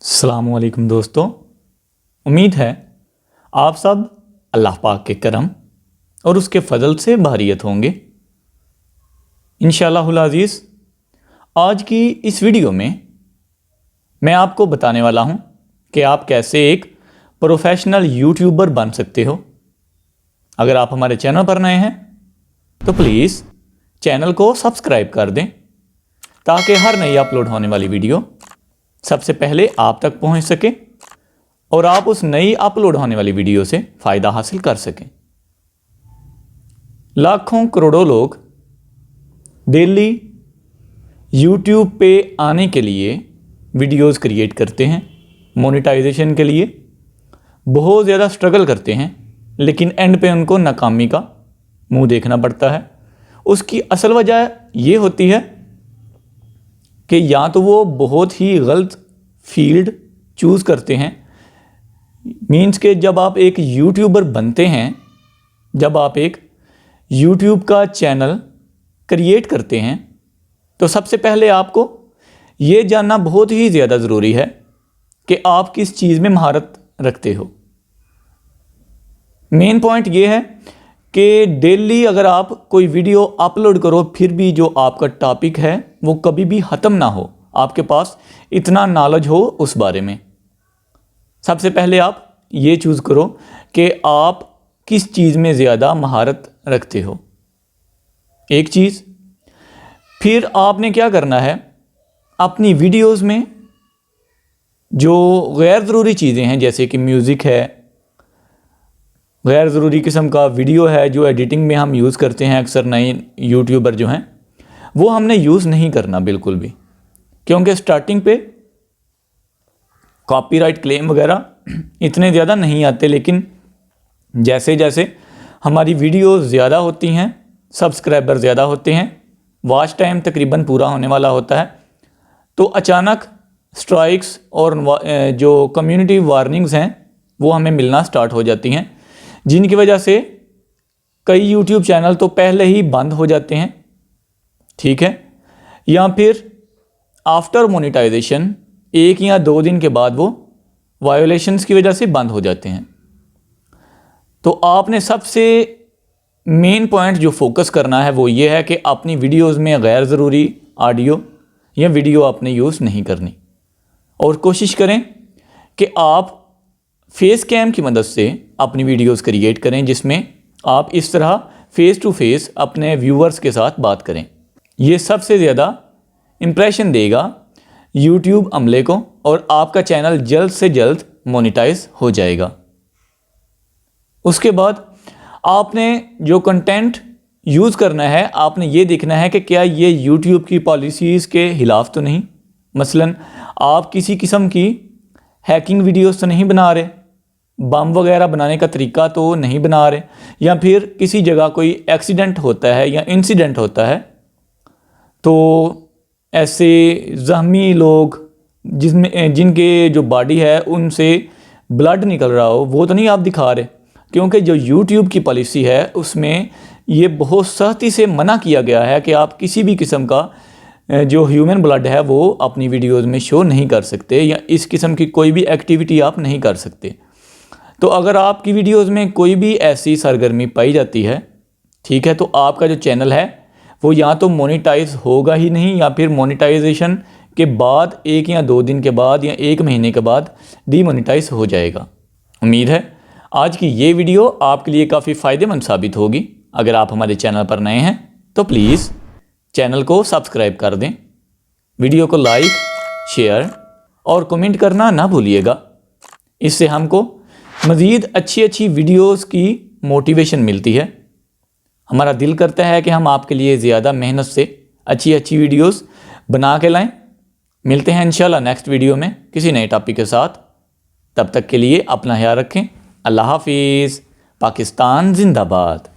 अस्सलामुअलैकुम दोस्तों, उम्मीद है आप सब अल्लाह पाक के करम और उसके फ़ज़ल से बारियत होंगे। इंशाअल्लाहुल अज़ीज़ आज की इस वीडियो में मैं आपको बताने वाला हूं कि आप कैसे एक प्रोफेशनल यूट्यूबर बन सकते हो। अगर आप हमारे चैनल पर नए हैं तो प्लीज़ चैनल को सब्सक्राइब कर दें ताकि हर नई अपलोड होने वाली वीडियो सबसे पहले आप तक पहुंच सके और आप उस नई अपलोड होने वाली वीडियो से फ़ायदा हासिल कर सकें। लाखों करोड़ों लोग डेली यूट्यूब पे आने के लिए वीडियोस क्रिएट करते हैं, मोनेटाइजेशन के लिए बहुत ज़्यादा स्ट्रगल करते हैं, लेकिन एंड पे उनको नाकामी का मुंह देखना पड़ता है। उसकी असल वजह ये होती है कि या तो वो बहुत ही गलत फील्ड चूज़ करते हैं। मीन्स के जब आप एक यूट्यूबर बनते हैं, जब आप एक यूट्यूब का चैनल क्रिएट करते हैं, तो सबसे पहले आपको ये जानना बहुत ही ज़्यादा ज़रूरी है कि आप किस चीज़ में महारत रखते हो। मेन पॉइंट ये है कि डेली अगर आप कोई वीडियो अपलोड करो फिर भी जो आपका टॉपिक है वो कभी भी ख़त्म ना हो, आपके पास इतना नॉलेज हो उस बारे में। सबसे पहले आप ये चूज़ करो कि आप किस चीज़ में ज़्यादा महारत रखते हो, एक चीज़। फिर आपने क्या करना है, अपनी वीडियोस में जो गैर ज़रूरी चीज़ें हैं जैसे कि म्यूज़िक है, गैर ज़रूरी किस्म का वीडियो है जो एडिटिंग में हम यूज़ करते हैं, अक्सर नए यूट्यूबर जो हैं वो हमने यूज़ नहीं करना बिल्कुल भी, क्योंकि स्टार्टिंग पे कॉपीराइट क्लेम वगैरह इतने ज़्यादा नहीं आते, लेकिन जैसे जैसे हमारी वीडियो ज़्यादा होती हैं, सब्सक्राइबर ज़्यादा होते हैं, वॉच टाइम तकरीबन पूरा होने वाला होता है, तो अचानक स्ट्राइक्स और जो कम्युनिटी वार्निंग्स हैं वो हमें मिलना स्टार्ट हो जाती हैं, जिनकी वजह से कई यूट्यूब चैनल तो पहले ही बंद हो जाते हैं, ठीक है, या फिर आफ्टर मोनेटाइजेशन 1 या 2 दिन के बाद वो वायोलेशंस की वजह से बंद हो जाते हैं। तो आपने सबसे मेन पॉइंट जो फोकस करना है वो ये है कि अपनी वीडियोस में गैर ज़रूरी ऑडियो या वीडियो आपने यूज़ नहीं करनी, और कोशिश करें कि आप फेस कैम की मदद से अपनी वीडियोस क्रिएट करें जिसमें आप इस तरह फ़ेस टू फेस अपने व्यूअर्स के साथ बात करें। ये सबसे ज़्यादा इम्प्रेशन देगा यूट्यूब अमले को और आपका चैनल जल्द से जल्द मोनेटाइज हो जाएगा। उसके बाद आपने जो कंटेंट यूज़ करना है, आपने ये देखना है कि क्या ये यूट्यूब की पॉलिसीज़ के ख़िलाफ़ तो नहीं। मसलन आप किसी किस्म की हैकिंग वीडियोस तो नहीं बना रहे, बम वगैरह बनाने का तरीका तो नहीं बना रहे, या फिर किसी जगह कोई एक्सीडेंट होता है या इंसिडेंट होता है तो ऐसे ज़ख्मी लोग जिनके जो बॉडी है उनसे ब्लड निकल रहा हो वो तो नहीं आप दिखा रहे, क्योंकि जो यूट्यूब की पॉलिसी है उसमें ये बहुत सख्ती से मना किया गया है कि आप किसी भी किस्म का जो ह्यूमन ब्लड है वो अपनी वीडियोस में शो नहीं कर सकते, या इस किस्म की कोई भी एक्टिविटी आप नहीं कर सकते। तो अगर आपकी वीडियोस में कोई भी ऐसी सरगर्मी पाई जाती है, ठीक है, तो आपका जो चैनल है वो या तो मोनेटाइज होगा ही नहीं, या फिर मोनेटाइजेशन के बाद 1 या 2 दिन के बाद या 1 महीने के बाद डीमोनेटाइज हो जाएगा। उम्मीद है आज की ये वीडियो आपके लिए काफ़ी फ़ायदेमंद साबित होगी। अगर आप हमारे चैनल पर नए हैं तो प्लीज़ चैनल को सब्सक्राइब कर दें, वीडियो को लाइक, शेयर और कमेंट करना ना भूलिएगा। इससे हमको मज़ीद अच्छी वीडियोस की मोटिवेशन मिलती है। हमारा दिल करता है कि हम आपके लिए ज़्यादा मेहनत से अच्छी वीडियोस बना के लाएं। मिलते हैं इंशाल्लाह नेक्स्ट वीडियो में किसी नए टॉपिक के साथ। तब तक के लिए अपना ख्याल रखें। अल्लाह हाफिज़। पाकिस्तान जिंदाबाद।